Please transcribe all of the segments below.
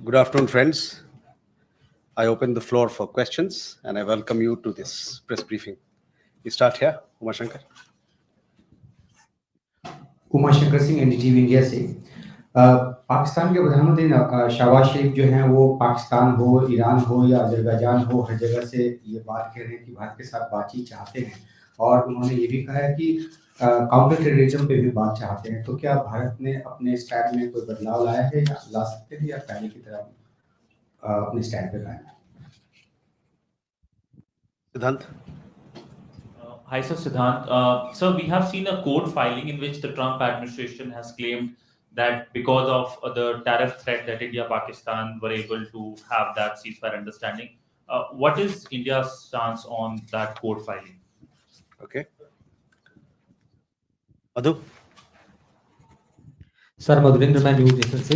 Good afternoon, friends. I open the floor for questions and I welcome you to this press briefing. We start here, Umar Shankar. Kumar Shankar Singh NDTV India से पाकिस्तान के प्रधानमंत्री शहबाज शरीफ जो हैं वो पाकिस्तान हो, Iran हो या अजरबैजान हो, हर जगह से ये बात कह रहे हैं कि भारत के साथ बातचीत चाहते हैं और उन्होंने ये भी कहा है कि काउंटर टेररिज्म पे भी बात चाहते हैं। तो क्या भारत ने अपने स्टैंड में कोई बदलाव लाया है या ला सकते हैं या पहले की तरह अपने स्टैंड पे कायम है? Siddhant. Hi, sir, Siddhant. Sir, we have seen a court filing in which the Trump administration has claimed that because of the tariff threat that India, Pakistan were able to have that ceasefire understanding. What is India's stance on that court filing? Okay. Madhu. Sir Madhurendra मैं news nation से।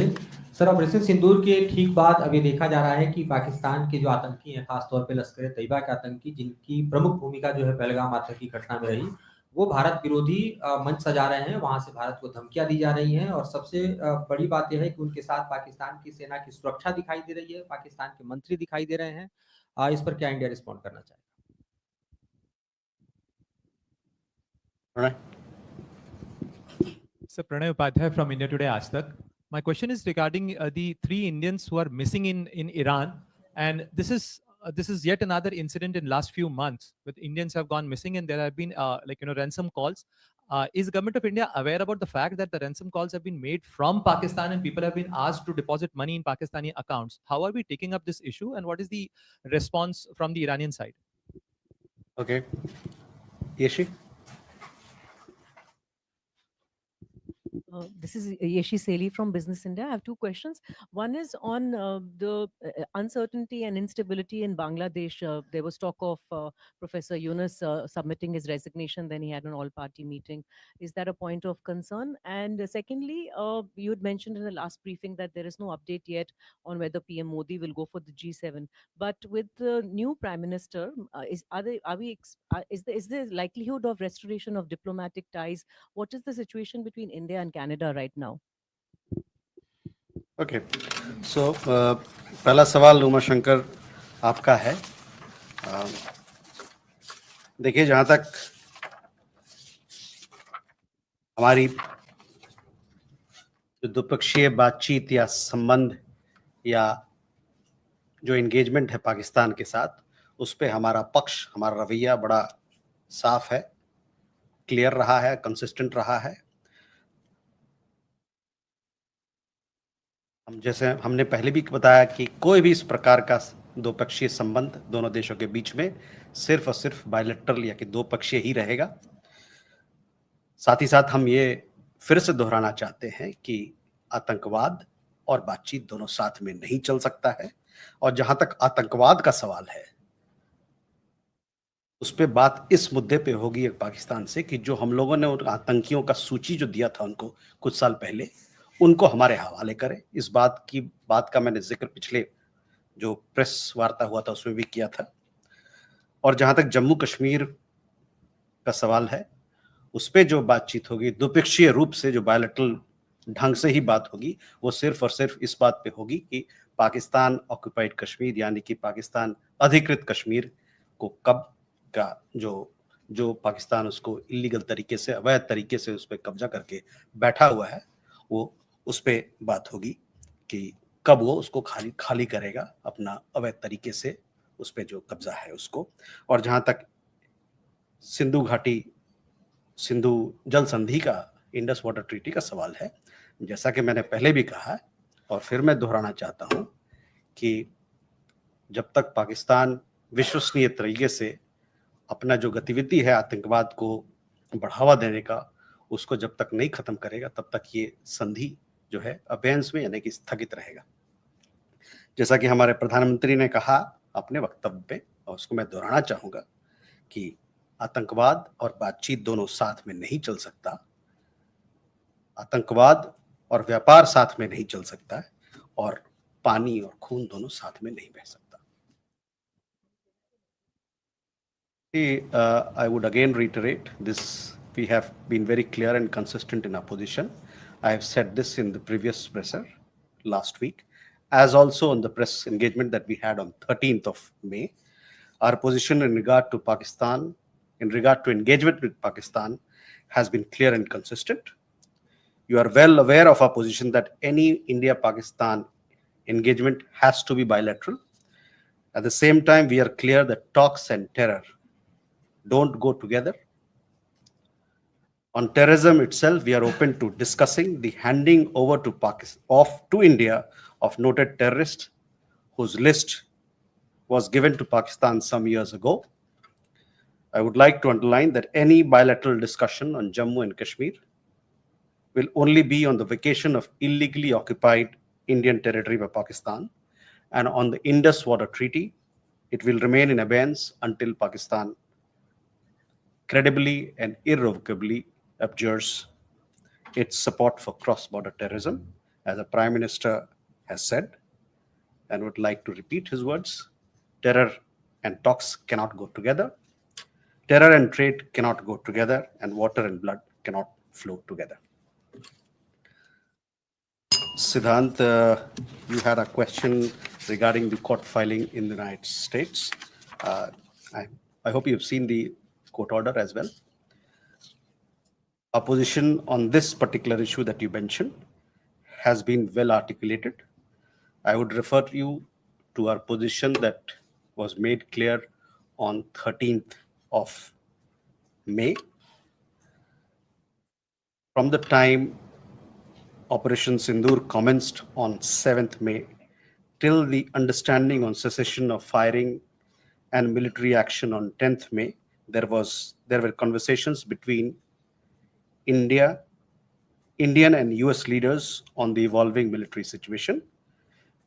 Sir operation सिंदूर के ठीक बाद अभी देखा जा रहा है कि पाकिस्तान के जो आतंकी हैं, खासतौर पे लश्कर तैयबा के आतंकी, जिनकी प्रमुख भूमिका जो है पहलगाम आतंकी घटना में रही, वो भारत विरोधी मंच सजा रहे हैं। वहां से भारत को धमकियां दी जा रही हैं और सबसे बड़ी बात यह है कि उनके साथ पाकिस्तान की सेना की सुरक्षा दिखाई दे रही है, पाकिस्तान के मंत्री दिखाई दे रहे हैं। इस पर क्या इंडिया रिस्पॉन्ड करना चाहेगा? So Pranay Upadhyay from India Today Aaj Tak. My question is regarding the 3 Indians who are missing in Iran, and this is yet another incident in last few months with Indians have gone missing, and there have been ransom calls. Is government of India aware about the fact that the ransom calls have been made from Pakistan and people have been asked to deposit money in Pakistani accounts? How are we taking up this issue, and what is the response from the Iranian side? Okay. Yeshi. This is Yeshi Seli from Business India. I have 2 questions. One is on the uncertainty and instability in Bangladesh. There was talk of Professor Yunus submitting his resignation. Then he had an all-party meeting. Is that a point of concern? And secondly, you had mentioned in the last briefing that there is no update yet on whether PM Modi will go for the G7. But with the new Prime Minister, is there likelihood of restoration of diplomatic ties? What is the situation between India and Canada right now? Okay. So पहला सवाल उमा शंकर आपका है। देखिए, जहां तक हमारी जो द्विपक्षीय बातचीत या संबंध या जो एंगेजमेंट है पाकिस्तान के साथ, उस पे हमारा पक्ष, हमारा रवैया बड़ा साफ है, क्लियर रहा है, कंसिस्टेंट रहा है। जैसे हमने पहले भी बताया कि कोई भी इस प्रकार का द्विपक्षीय संबंध दोनों देशों के बीच में सिर्फ और सिर्फ बायलैटरल या कि दो पक्षीय ही रहेगा। साथ ही साथ हम ये फिर से दोहराना चाहते हैं कि आतंकवाद और बातचीत दोनों साथ में नहीं चल सकता है। और जहां तक आतंकवाद का सवाल है, उस पे बात इस मुद्दे पे होगी एक पाकिस्तान से कि जो हम लोगों ने उन आतंकियों का सूची जो दिया था उनको कुछ साल पहले, उनको हमारे हवाले करें। इस बात का मैंने जिक्र पिछले जो प्रेस वार्ता हुआ था उसमें भी किया था। और जहां तक जम्मू कश्मीर का सवाल है, उस पे जो बातचीत होगी द्विपक्षीय रूप से, जो बायलैटरल ढंग से ही बात होगी, वो सिर्फ और सिर्फ इस बात पे होगी कि पाकिस्तान ऑक्युपाइड कश्मीर यानी कि पाकिस्तान अधिकृत कश्मीर को कब का जो पाकिस्तान उसको इलीगल तरीके से, अवैध तरीके से उस पर कब्जा करके बैठा हुआ है, वो उस पे बात होगी कि कब वो उसको खाली करेगा अपना अवैध तरीके से उस पे जो कब्जा है उसको। और जहां तक सिंधु जल संधि का, इंडस वाटर ट्रीटी का सवाल है, जैसा कि मैंने पहले भी कहा और फिर मैं दोहराना चाहता हूं कि जब तक पाकिस्तान विश्वसनीय तरीके से अपना जो गतिविधि है आतंकवाद को बढ़ावा देने का, उसको जब तक नहीं खत्म करेगा, तब तक ये संधि जो है अबेंस में यानी कि स्थगित रहेगा। जैसा कि हमारे प्रधानमंत्री ने कहा अपने वक्तव्य पे, और उसको मैं दोहराना चाहूंगा कि आतंकवाद और बातचीत दोनों साथ में नहीं चल सकता, आतंकवाद और व्यापार साथ में नहीं चल सकता, और पानी और खून दोनों साथ में नहीं बह सकता। I would again reiterate this. We have been very clear and consistent in our position. I have said this in the previous presser last week, as also on the press engagement that we had on 13th of May, our position in regard to Pakistan, in regard to engagement with Pakistan, has been clear and consistent. You are well aware of our position that any India-Pakistan engagement has to be bilateral. At the same time, we are clear that talks and terror don't go together. On terrorism itself, we are open to discussing the handing over to India of noted terrorists whose list was given to Pakistan some years ago. I would like to underline that any bilateral discussion on Jammu and Kashmir will only be on the vacation of illegally occupied Indian territory by Pakistan, and on the Indus Water Treaty, it will remain in abeyance until Pakistan credibly and irrevocably abjures its support for cross-border terrorism, as the Prime Minister has said, and would like to repeat his words. Terror and talks cannot go together. Terror and trade cannot go together, and water and blood cannot flow together. Siddhant, you had a question regarding the court filing in the United States. I hope you've seen the court order as well. Our position on this particular issue that you mentioned has been well articulated. I would refer you to our position that was made clear on 13th of May. From the time Operation Sindoor commenced on 7th May till the understanding on cessation of firing and military action on 10th May, there were conversations between Indian and US leaders on the evolving military situation.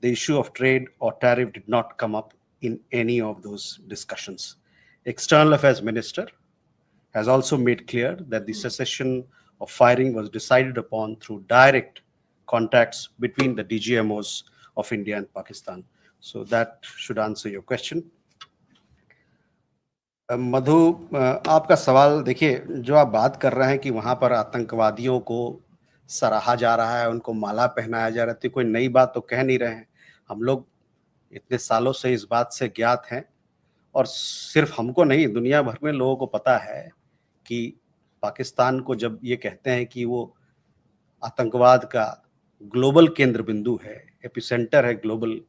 The issue of trade or tariff did not come up in any of those discussions. External Affairs Minister has also made clear that the cessation of firing was decided upon through direct contacts between the DGMOs of India and Pakistan. So that should answer your question. मधु, आपका सवाल देखिए, जो आप बात कर रहे हैं कि वहां पर आतंकवादियों को सराहा जा रहा है, उनको माला पहनाया जा रहा है, तो कोई नई बात तो कह नहीं रहे हैं. हम लोग इतने सालों से इस बात से ज्ञात हैं, और सिर्फ हमको नहीं, दुनिया भर में लोगों को पता है कि पाकिस्तान को जब ये कहते हैं कि वो आतंकवाद का ग्लोबल केंद्र बिंदु है, एपिसेंटर है ग्लोबल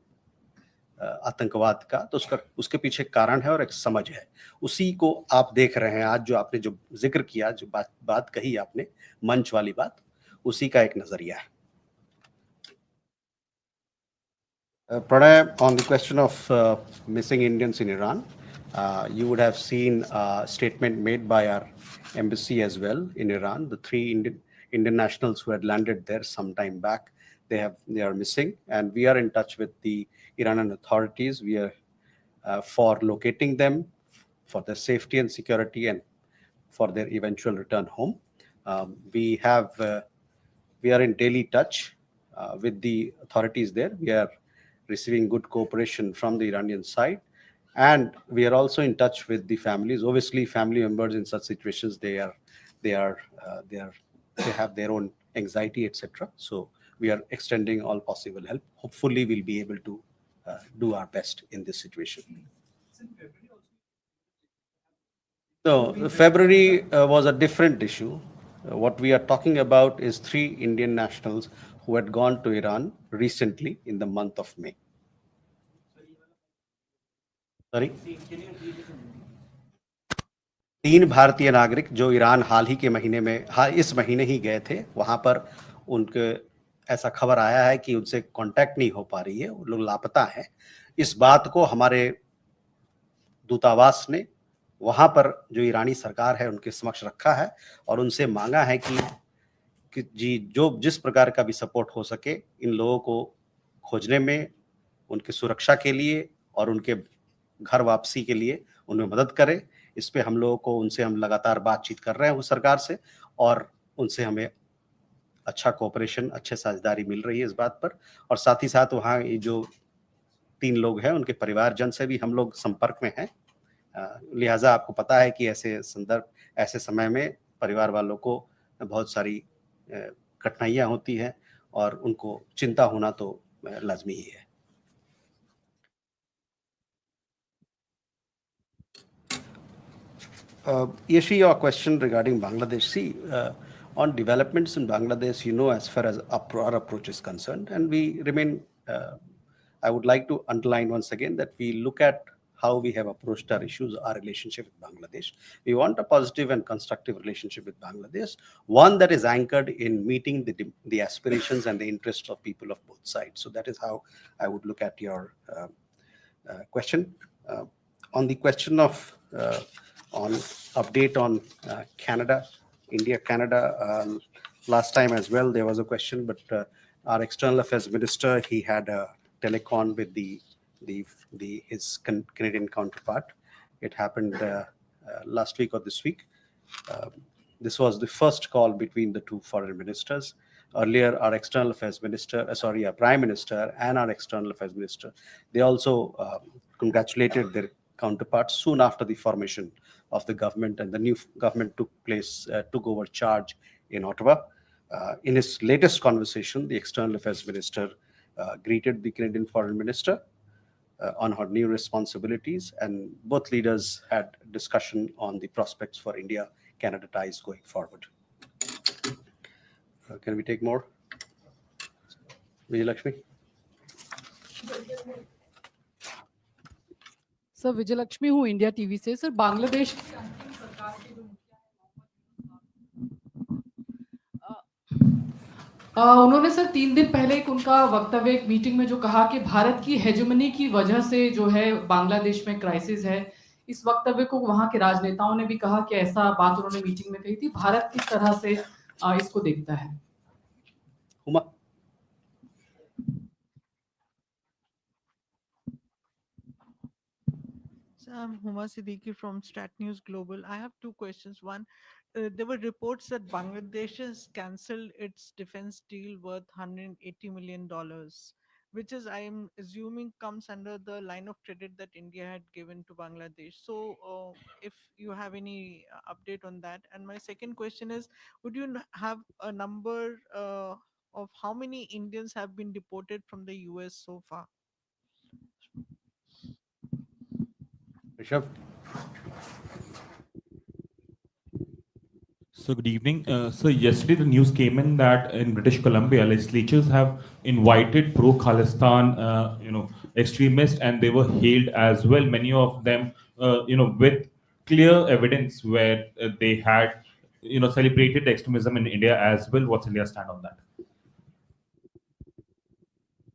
आतंकवाद का, तो उसके पीछे कारण है और एक समझ है. उसी को आप देख रहे हैं आज, जो आपने जो जिक्र किया, जो बात कही आपने, मंच वाली बात, उसी का एक नजरिया है. Pranay, on the question of missing Indians in Iran, you would have seen a statement made by our embassy as well in Iran. The 3 Indian nationals who had landed there some time back, they are missing, and we are in touch with the Iranian authorities. We are for locating them, for their safety and security, and for their eventual return home. We are in daily touch with the authorities there. We are receiving good cooperation from the Iranian side, and we are also in touch with the families. Obviously, family members in such situations, they have their own anxiety, etc. So we are extending all possible help. Hopefully, we'll be able to do our best in this situation. No, February was a different issue. What we are talking about is 3 Indian nationals who had gone to Iran recently in the month of May. Sorry? 3 भारतीय नागरिक जो Iran हाल ही के महीने में, इस महीने ही गए थे, वहां पर उनके ऐसा खबर आया है कि उनसे कांटेक्ट नहीं हो पा रही है, वो लोग लापता हैं. इस बात को हमारे दूतावास ने वहां पर जो ईरानी सरकार है उनके समक्ष रखा है और उनसे मांगा है कि जी जिस प्रकार का भी सपोर्ट हो सके इन लोगों को खोजने में, उनकी सुरक्षा के लिए और उनके घर वापसी के लिए उन्हें मदद करे. इस पे उनसे हम लगातार बातचीत कर रहे हैं उस सरकार से, और उनसे हमें अच्छा कोऑपरेशन, अच्छे साझेदारी मिल रही है इस बात पर. और साथ ही साथ वहाँ ये जो 3 लोग हैं उनके परिवारजन से भी हम लोग संपर्क में हैं. लिहाजा आपको पता है कि ऐसे समय में परिवार वालों को बहुत सारी कठिनाइयाँ होती हैं और उनको चिंता होना तो लाजमी ही है। Yeshi, your question regarding Bangladesh. See, on developments in Bangladesh, as far as our approach is concerned, and we remain, I would like to underline once again that we look at how we have approached our issues, our relationship with Bangladesh. We want a positive and constructive relationship with Bangladesh, one that is anchored in meeting the aspirations and the interests of people of both sides. So that is how I would look at your question. On the question of on update on Canada, India, Canada, last time as well, there was a question, but our external affairs minister, he had a telecon with his Canadian counterpart. It happened last week or this week. This was the first call between the two foreign ministers. Earlier, our external affairs minister, our prime minister and our external affairs minister, they also congratulated their counterparts soon after the formation of the government, and the new government took over charge in Ottawa. In his latest conversation, the external affairs minister greeted the Canadian foreign minister on her new responsibilities, and both leaders had discussion on the prospects for India-Canada ties going forward. Can we take more? Vijay Lakshmi? Sir Vijay Lakshmi हूँ India TV से। Sir Bangladesh उन्होंने sir 3 दिन पहले एक उनका वक्तव्य एक meeting में जो कहा कि भारत की हेजेमनी की वजह से जो है बांग्लादेश में क्राइसिस है। इस वक्तव्य को वहां के राजनेताओं ने भी कहा कि ऐसा बात उन्होंने मीटिंग में कही थी। भारत किस तरह से इसको देखता है? Uma? So I'm Huma Siddiqui from Stat News Global. I have 2 questions. One, there were reports that Bangladesh has cancelled its defense deal worth $180 million, which is, I am assuming, comes under the line of credit that India had given to Bangladesh. So if you have any update on that. And my second question is, would you have a number of how many Indians have been deported from the US so far? Rishabh? So good evening. So yesterday the news came in that in British Columbia, legislatures have invited pro-Khalistan, extremists, and they were hailed as well. Many of them, with clear evidence where they had, celebrated extremism in India as well. What's India's stand on that?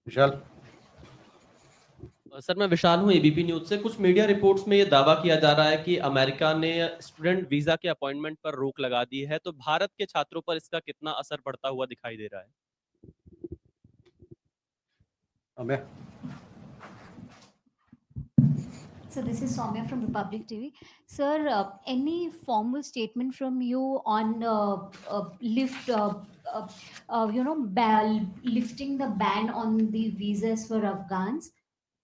Vishal? Sir मैं विशाल हूं ABP news से। कुछ media reports में ये दावा किया जा रहा है कि अमेरिका ने स्टूडेंट वीजा के अपॉइंटमेंट पर रोक लगा दी है, तो भारत के छात्रों पर इसका कितना असर पड़ता हुआ दिखाई दे रहा है? Amya? So this is Soumya from Republic TV. Sir, any formal statement from you on lifting the ban on the visas for Afghans?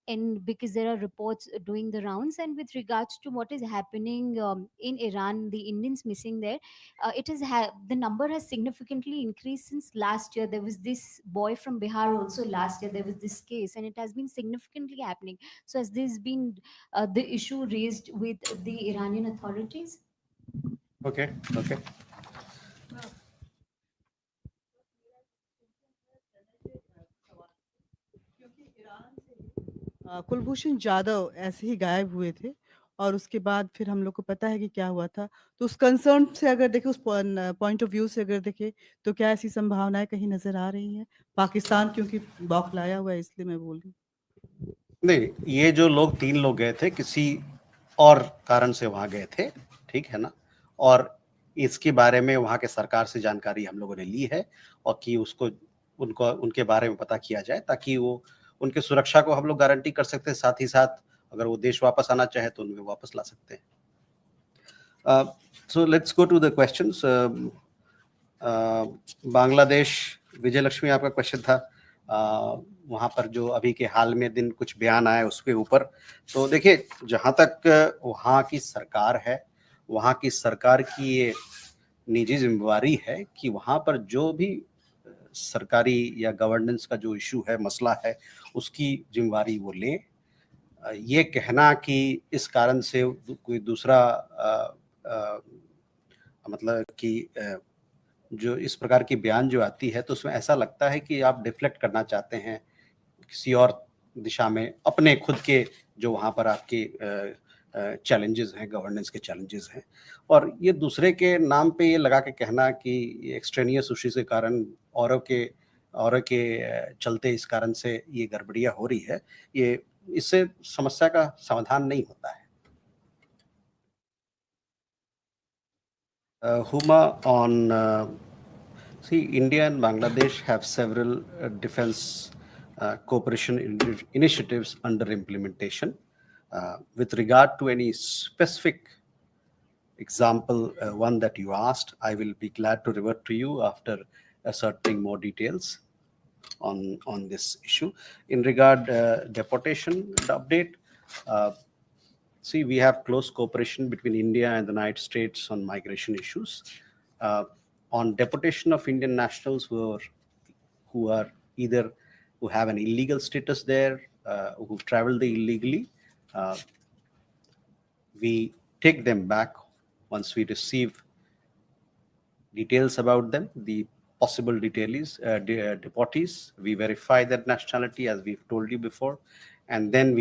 And because there are reports doing the rounds, and with regards to what is happening in Iran, the Indians missing there, the number has significantly increased since last year. There was this boy from Bihar also last year. There was this case, and it has been significantly happening. So has this been the issue raised with the Iranian authorities? Okay. Kulbhushan Jadhav ऐसे ही गायब हुए थे और उसके बाद फिर हम लोग को पता है कि क्या हुआ था। तो उस कंसर्न से अगर देखें, उस पॉइंट ऑफ व्यू से अगर देखें, तो क्या ऐसी संभावनाएं कहीं नजर आ रही हैं? पाकिस्तान क्योंकि बौखलाया हुआ है, इसलिए मैं बोल रही हूँ। नहीं, ये जो 3 लोग गए थे किसी और कारण से वहां गए थे, ठीक है ना, और इसके बारे में वहां के सरकार से जानकारी हम लोगों ने ली है और कि उनके बारे में पता किया जाए ताकि वो उनके सुरक्षा को हम लोग गारंटी कर सकते हैं। साथ ही साथ अगर वो देश वापस आना चाहे तो उन्हें वापस ला सकते हैं। So let's go to the questions. Bangladesh, Vijay Lakshmi आपका क्वेश्चन था, वहाँ पर जो अभी के हाल में दिन कुछ बयान आए उसके ऊपर। तो देखिए, जहाँ तक वहाँ की सरकार है, वहाँ की सरकार की ये निजी जिम्मेवारी है कि वहाँ पर जो भी सरकारी या गवर्नेंस का जो इशू है, मसला है, उसकी जिम्मेवारी वो लें। ये कहना कि इस कारण से कोई दूसरा मतलब कि जो इस प्रकार की बयान जो आती है, तो उसमें ऐसा लगता है कि आप डिफ्लेक्ट करना चाहते हैं किसी और दिशा में, अपने खुद के जो वहाँ पर आपके चैलेंजेस हैं, गवर्नेंस के चैलेंजेस हैं, और ये दूसरे के नाम पे ये लगा के कहना कि एक्सट्रेनियस इशू के कारण औरों के चलते इस कारण से ये गड़बड़ियाँ हो रही है, ये इससे समस्या का समाधान नहीं होता है। Huma, on see, India and Bangladesh have several defense cooperation initiatives under implementation. With regard to any specific example, one that you asked, I will be glad to revert to you after ascertaining more details on this issue. In regard deportation, the update. See, we have close cooperation between India and the United States on migration issues. On deportation of Indian nationals who have an illegal status there, who've traveled illegally, we take them back once we receive details about them, the possible deportees. We verify their nationality, as we've told you before, and then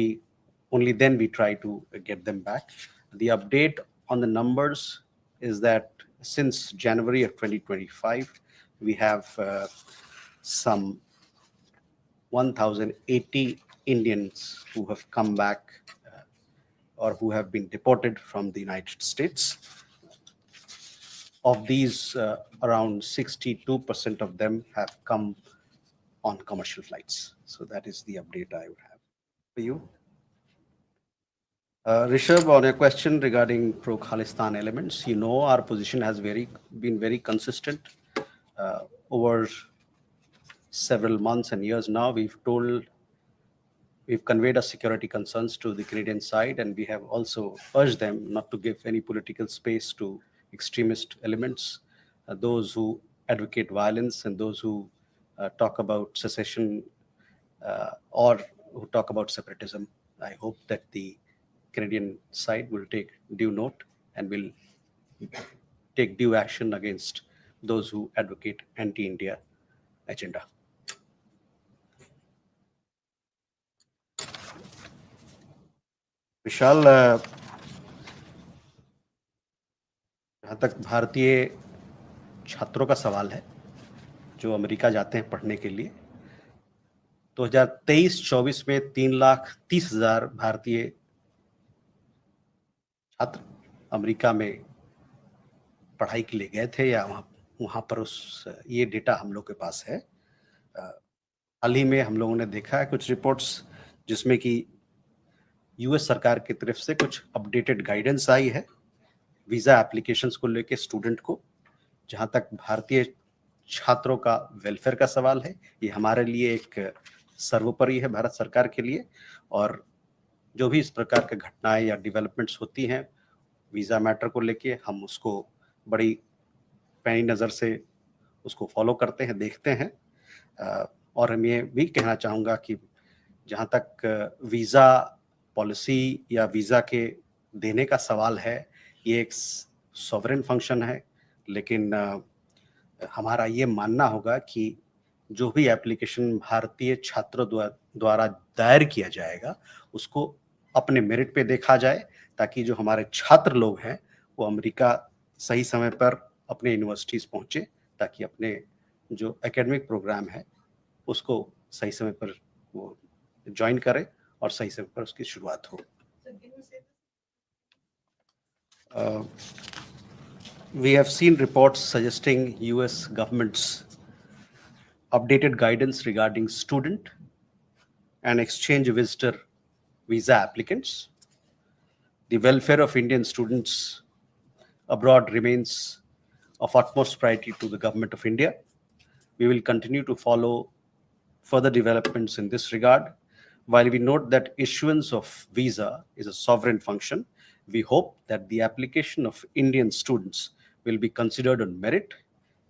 only then we try to get them back. The update on the numbers is that since January of 2025, we have some 1,080 Indians who have come back or who have been deported from the United States. Of these, around 62% of them have come on commercial flights. So that is the update I would have for you. Rishabh, on a question regarding pro-Khalistan elements, you know our position has been very consistent over several months and years now. We've conveyed our security concerns to the Canadian side, and we have also urged them not to give any political space to extremist elements, those who advocate violence and those who talk about secession or who talk about separatism. I hope that the Canadian side will take due note and will take due action against those who advocate anti-India agenda. विशाल, जहाँ तक भारतीय छात्रों का सवाल है जो America जाते हैं पढ़ने के लिए, 2023-24 में 3,30,000 भारतीय छात्र अमेरिका में पढ़ाई के लिए गए थे या वहाँ पर ये डेटा हम लोग के पास है। हाल ही में हम लोगों ने देखा है कुछ रिपोर्ट्स जिसमें कि यूएस सरकार की तरफ से कुछ अपडेटेड गाइडेंस आई है वीज़ा एप्लीकेशंस को लेके स्टूडेंट को। जहाँ तक भारतीय छात्रों का वेलफेयर का सवाल है, ये हमारे लिए एक सर्वोपरि है भारत सरकार के लिए, और जो भी इस प्रकार की घटनाएं या डेवलपमेंट्स होती हैं वीज़ा मैटर को लेके, हम उसको बड़ी पैनी नज़र से उसको फॉलो करते हैं, देखते हैं। और मैं ये भी कहना चाहूँगा कि जहाँ तक वीज़ा पॉलिसी या वीज़ा के देने का सवाल है, ये एक सॉवरेन फंक्शन है, लेकिन हमारा ये मानना होगा कि जो भी एप्लीकेशन भारतीय छात्रों द्वारा दायर किया जाएगा उसको अपने मेरिट पे देखा जाए, ताकि जो हमारे छात्र लोग हैं वो अमेरिका सही समय पर अपने यूनिवर्सिटीज़ पहुँचे, ताकि अपने जो एकेडमिक प्रोग्राम है उसको सही समय पर वो ज्वाइन करें और सही समय पर उसकी शुरुआत हो। We have seen reports suggesting US government's updated guidance regarding student and exchange visitor visa applicants. The welfare of Indian students abroad remains of utmost priority to the government of India. We will continue to follow further developments in this regard. While we note that issuance of visa is a sovereign function, we hope that the application of Indian students will be considered on merit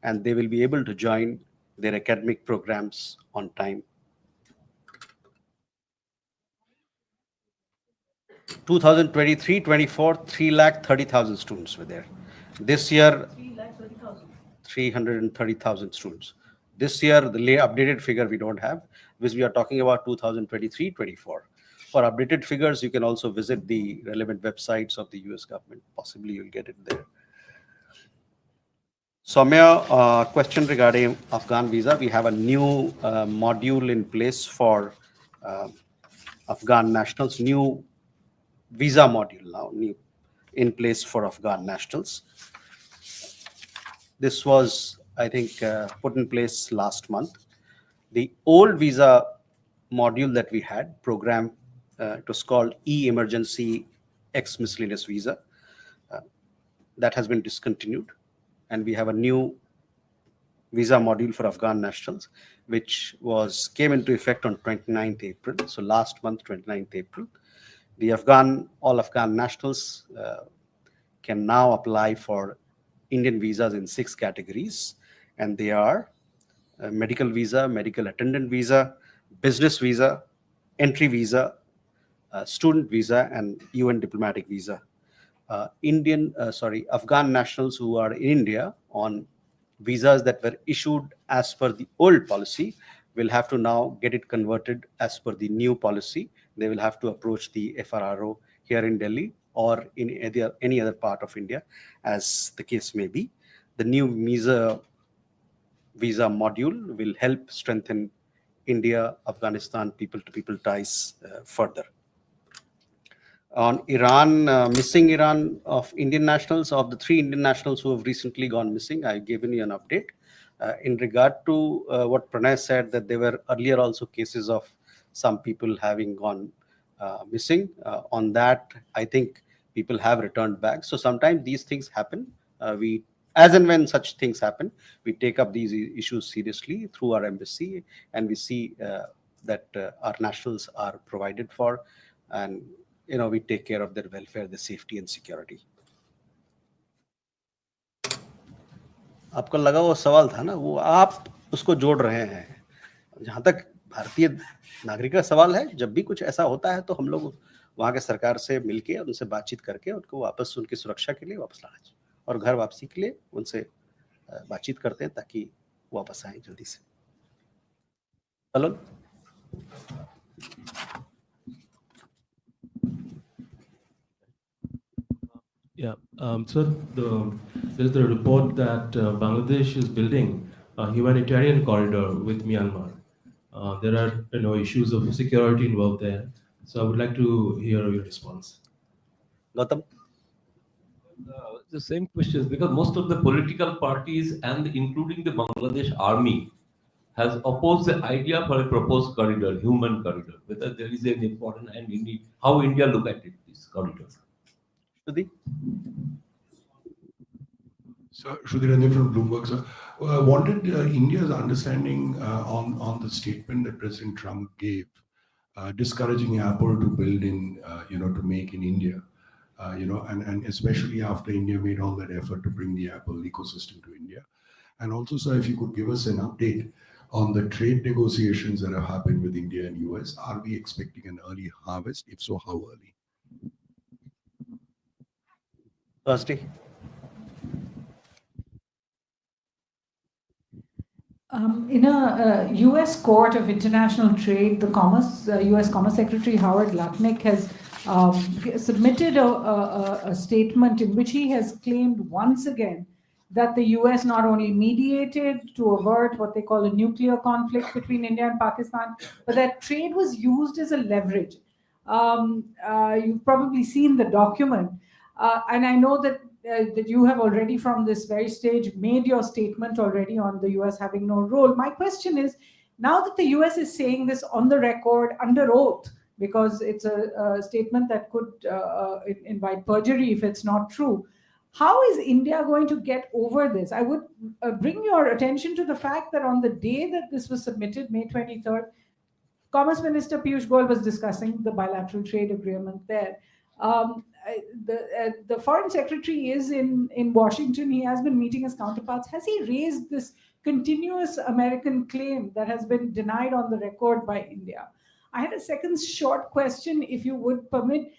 and they will be able to join their academic programs on time. 2023-24, 330,000 students were there. This year, 330,000 students. This year, the updated figure we don't have, because we are talking about 2023-24. For updated figures, you can also visit the relevant websites of the US government. Possibly you'll get it there. Soumya, question regarding Afghan visa. We have a new module in place for Afghan nationals, new visa module now, new in place for Afghan nationals. This was, I think, put in place last month. The old visa module that we had, program, it was called E-Emergency X Miscellaneous Visa. That has been discontinued. And we have a new visa module for Afghan nationals, which came into effect on 29th April. So last month, 29th April. The all Afghan nationals can now apply for Indian visas in 6 categories, and they are medical visa, medical attendant visa, business visa, entry visa, student visa, and UN diplomatic visa. Afghan nationals who are in India on visas that were issued as per the old policy will have to now get it converted as per the new policy. They will have to approach the FRRO here in Delhi or in any other part of India, as the case may be. The new visa module will help strengthen India-Afghanistan people-to-people ties further. On Iran, missing Iran of Indian nationals, of the 3 Indian nationals who have recently gone missing, I've given you an update. In regard to what Pranay said, that there were earlier also cases of some people having gone missing. On that, I think people have returned back. So sometimes these things happen. As and when such things happen, we take up these issues seriously through our embassy, and we see that our nationals are provided for, and we take care of their welfare, their safety and security. आपको लगा वो सवाल था ना, वो आप उसको जोड़ रहे हैं. जहां तक भारतीय नागरिक का सवाल है, जब भी कुछ ऐसा होता है तो हम लोग वहां के सरकार से मिलके और उनसे बातचीत करके उनको वापस उनकी सुरक्षा के लिए वापस लाना चाहिए, और घर वापसी के लिए उनसे बातचीत करते हैं ताकि वापस आए जल्दी से. Hello. Yeah, sir, there's the report that Bangladesh is building a humanitarian corridor with Myanmar. There are issues of security involved there. So I would like to hear your response. Gautam? The same questions, because most of the political parties and including the Bangladesh army has opposed the idea for a proposed corridor, human corridor, whether there is an important and how India look at it, this corridor. Shruti? So, Shruti Randhir from Bloomberg, sir. Wanted India's understanding on the statement that President Trump gave, discouraging Apple to build in, to make in India, and especially after India made all that effort to bring the Apple ecosystem to India. And also, sir, if you could give us an update on the trade negotiations that have happened with India and US. Are we expecting an early harvest? If so, how early? Thursday. In a U.S. Court of International Trade, the U.S. Commerce Secretary Howard Lutnick has submitted a statement in which he has claimed once again that the U.S. not only mediated to avert what they call a nuclear conflict between India and Pakistan, but that trade was used as a leverage. You've probably seen the document, and I know that you have already from this very stage made your statement already on the US having no role. My question is, now that the US is saying this on the record under oath, because it's a statement that could invite perjury if it's not true, how is India going to get over this? I would bring your attention to the fact that on the day that this was submitted, May 23rd, Commerce Minister Piyush Goyal was discussing the bilateral trade agreement there. the foreign secretary is in Washington. He has been meeting his counterparts. Has he raised this continuous American claim that has been denied on the record by India? I had a second short question, if you would permit.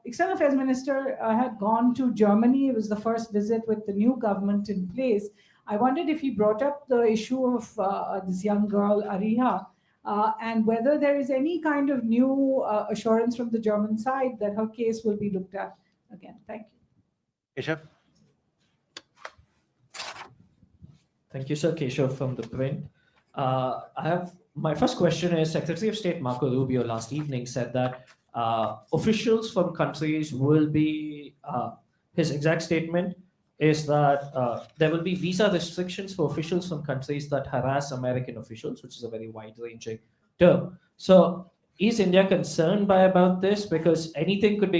External Affairs Minister had gone to Germany. It was the first visit with the new government in place. I wondered if he brought up the issue of this young girl, Ariha, and whether there is any kind of new assurance from the German side that her case will be looked at again. Thank you. Keshav? Thank you, Sir. Keshav from The Print. My first question is, Secretary of State Marco Rubio last evening said that officials from countries will be, his exact statement is that there will be visa restrictions for officials from countries that harass American officials, which is a very wide-ranging term. So is India concerned about this? Because anything could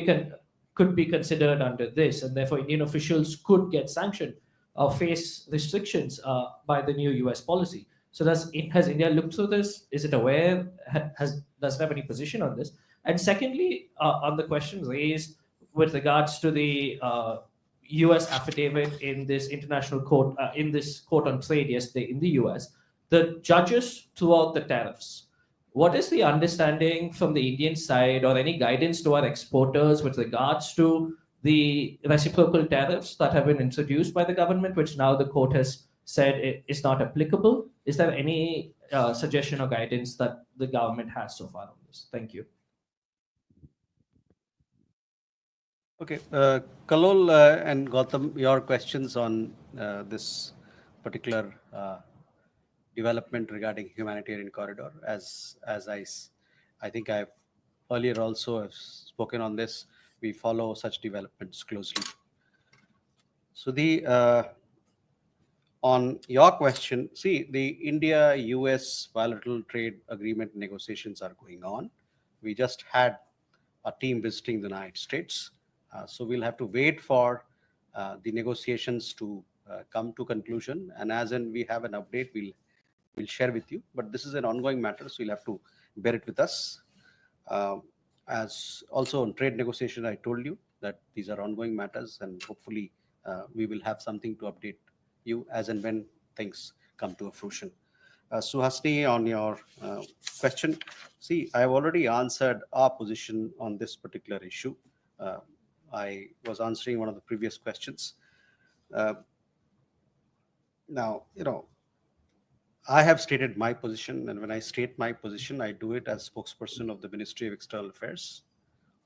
be considered under this, and therefore Indian officials could get sanctioned or face restrictions by the new US policy. So has India looked through this? Is it aware? Does it have any position on this? And secondly, on the question raised with regards to the US affidavit in this international court, in this court on trade yesterday in the US, the judges threw out the tariffs. What is the understanding from the Indian side or any guidance to our exporters with regards to the reciprocal tariffs that have been introduced by the government, which now the court has said is not applicable? Is there any suggestion or guidance that the government has so far on this? Thank you. Okay, Kalol and Gautam, your questions on this particular development regarding humanitarian corridor. As I think I've earlier also have spoken on this, we follow such developments closely. So on your question, see, the India-US bilateral trade agreement negotiations are going on. We just had a team visiting the United States. So we'll have to wait for the negotiations to come to conclusion. And as in we have an update, we'll share with you. But this is an ongoing matter, so you'll have to bear it with us. As also on trade negotiation, I told you that these are ongoing matters, and hopefully we will have something to update you as and when things come to a fruition. Suhasini, on your question, see, I've already answered our position on this particular issue. I was answering one of the previous questions. Now, I have stated my position, and when I state my position, I do it as spokesperson of the Ministry of External Affairs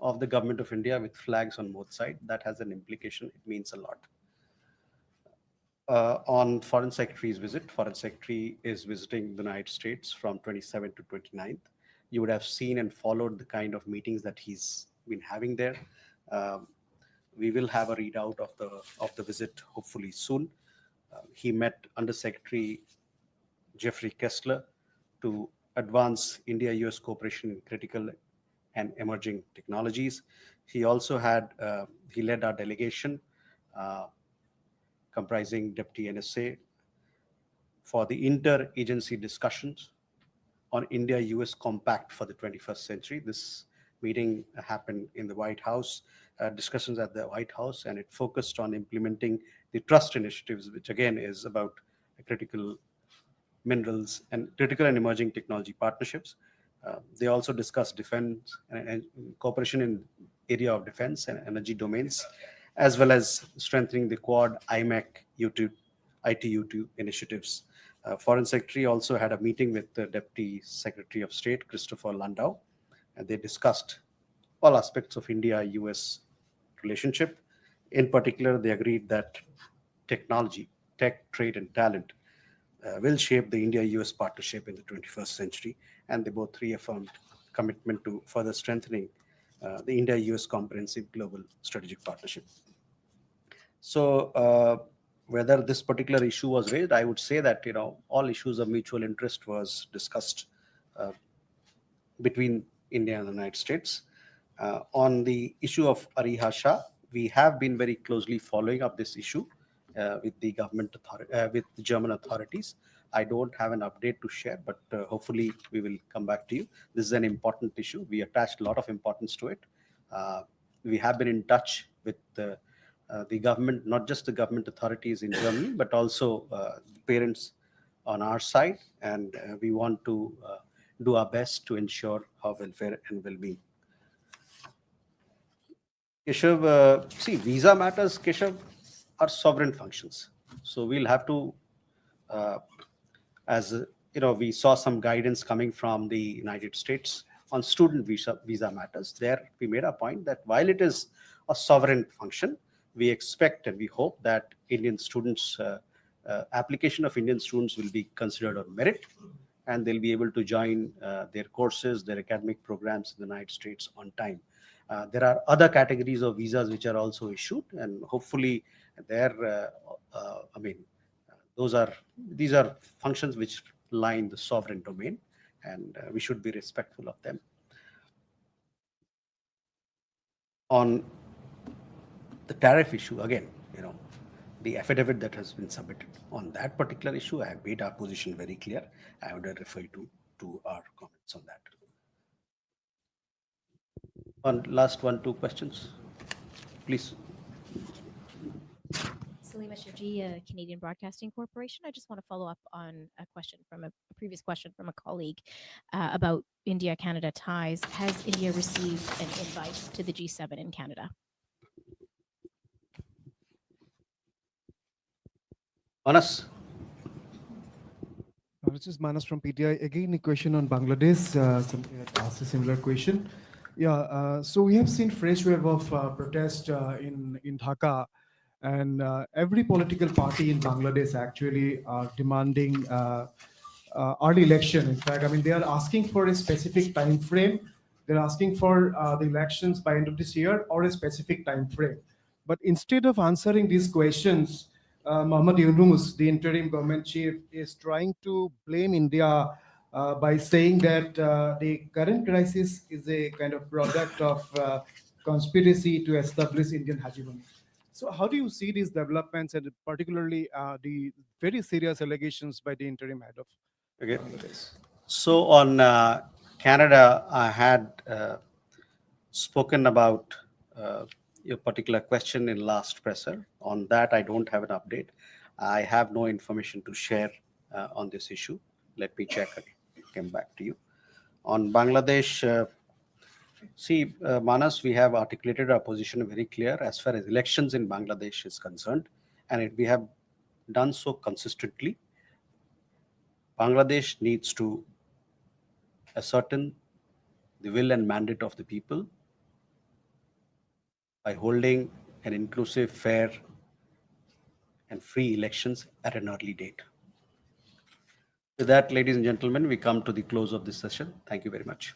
of the Government of India with flags on both sides. That has an implication. It means a lot. On Foreign Secretary's visit, Foreign Secretary is visiting the United States from 27th to 29th. You would have seen and followed the kind of meetings that he's been having there. We will have a readout of the visit hopefully soon. He met Under Secretary Jeffrey Kessler to advance India-US cooperation in critical and emerging technologies. He also he led our delegation comprising Deputy NSA for the inter-agency discussions on India-US Compact for the 21st century. This meeting happened in the White House, discussions at the White House, and it focused on implementing the trust initiatives, which again is about critical minerals and critical and emerging technology partnerships. They also discussed defense and cooperation in area of defense and energy domains, as well as strengthening the Quad IMEC IT-U2 initiatives. Foreign Secretary also had a meeting with the Deputy Secretary of State, Christopher Landau, and they discussed all aspects of India-US relationship. In particular, they agreed that technology, tech, trade, and talent will shape the India-US partnership in the 21st century, and they both reaffirmed commitment to further strengthening the India-US comprehensive global strategic partnership. So whether this particular issue was raised, I would say that all issues of mutual interest was discussed between India and the United States. On the issue of Ariha Shah, we have been very closely following up this issue with the with the German authorities. I don't have an update to share, but hopefully we will come back to you. This is an important issue. We attached a lot of importance to it. we have been in touch with the government, not just the government authorities in Germany, but also parents on our side, and we want to do our best to ensure her welfare and well-being. Keshav, see, visa matters, Keshav, are sovereign functions. So we'll have to, we saw some guidance coming from the United States on student visa matters. There, we made a point that while it is a sovereign function, we expect and we hope that Indian students, application of Indian students will be considered on merit, and they'll be able to join their courses, their academic programs in the United States on time. There are other categories of visas which are also issued, and hopefully these are functions which lie in the sovereign domain, and we should be respectful of them. On the tariff issue, again, the affidavit that has been submitted on that particular issue, I have made our position very clear. I would refer you to our comments on that. One last 2 questions, please. Salima Shivji, Canadian Broadcasting Corporation. I just want to follow up on a question from a previous question from a colleague about India-Canada ties. Has India received an invite to the G7 in Canada? Manas. This is Manas from PTI. Again, a question on Bangladesh. Somebody had asked a similar question. Yeah, so we have seen fresh wave of protest in Dhaka, and every political party in Bangladesh actually are demanding early election. In fact, I mean, they are asking for a specific time frame. They're asking for the elections by end of this year or a specific time frame. But instead of answering these questions, Mohammad Yunus, the interim government chief, is trying to blame India by saying that the current crisis is a kind of product of conspiracy to establish Indian hegemony. So how do you see these developments, and particularly the very serious allegations by the interim head of Bangladesh? So on Canada, I had spoken about your particular question in last presser. On that, I don't have an update. I have no information to share on this issue. Let me check again. Come back to you. On Bangladesh, Manas, we have articulated our position very clear as far as elections in Bangladesh is concerned, and we have done so consistently. Bangladesh needs to ascertain the will and mandate of the people by holding an inclusive, fair, and free elections at an early date. With that, ladies and gentlemen, we come to the close of this session. Thank you very much.